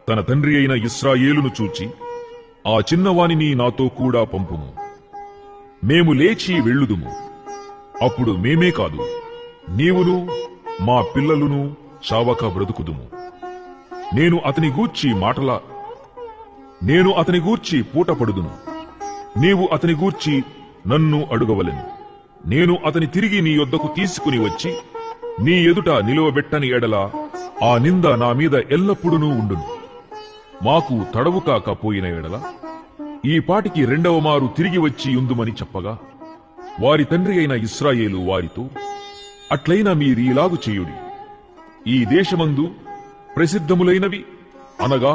తన తండ్రి అయిన ఇశ్రాయేలును చూచి, ఆ చిన్నవానిని నాతో కూడా పంపుము, మేము లేచి వెళ్ళుదుము. అప్పుడు మేమే కాదు, నీవును మా పిల్లలును చావక బ్రతుకుదుము. నేను అతని గూర్చి పూటపడుదును, నీవు అతని గూర్చి నన్ను అడుగవలెను. నేను అతని తిరిగి నీ యొద్దకు తీసుకుని వచ్చి నీ ఎదుట నిలువబెట్టని ఎడల ఆ నింద నా మీద ఎల్లప్పుడూ ఉండును. మాకు తడవు కాక పోయిన ఎడల ఈ పాటికి రెండవ మారు తిరిగి వచ్చి ఉందుమని చెప్పగా, వారి తండ్రి అయిన ఇశ్రాయేలు వారితో, అట్లైన మీరీలాగు చేయుడి. ఈ దేశమందు ప్రసిద్ధములైనవి అనగా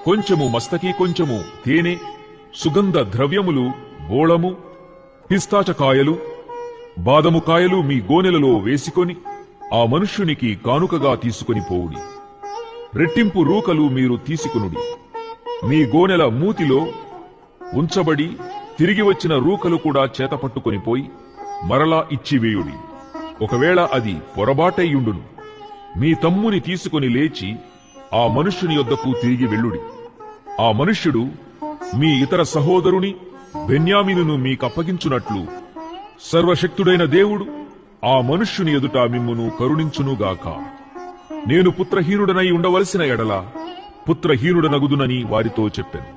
కొంచెము మస్తకి కొంచెము తేనె, సుగంధ ద్రవ్యములు, బోళము, పిస్తాచకాయలు, బాదము కాయలు మీ గోనెలలో వేసుకొని ఆ మనుష్యునికి కానుకగా తీసుకొని పోవుడి. రెట్టింపు రూకలు మీరు తీసుకునుడి. మీ గోనెల మూతిలో ఉంచబడి తిరిగి వచ్చిన రూకలు కూడా చేతపట్టుకొని పోయి మరలా ఇచ్చివేయుడి. ఒకవేళ అది పొరబాటయ్యుండును, మీ తమ్ముని తీసుకొని లేచి ఆ మనుష్యుని యొద్దకు తిరిగి వెళ్ళుడి. ఆ మనుష్యుడు మీ ఇతర సహోదరుని బెన్యామీనును మీకప్పగించున్నట్లు సర్వశక్తుడైన దేవుడు ఆ మనుష్యుని ఎదుట మిమ్మును కరుణించునుగాక. నేను పుత్రహీనుడనై ఉండవలసిన ఎడల పుత్రహీనుడనగుదునని వారితో చెప్పెను.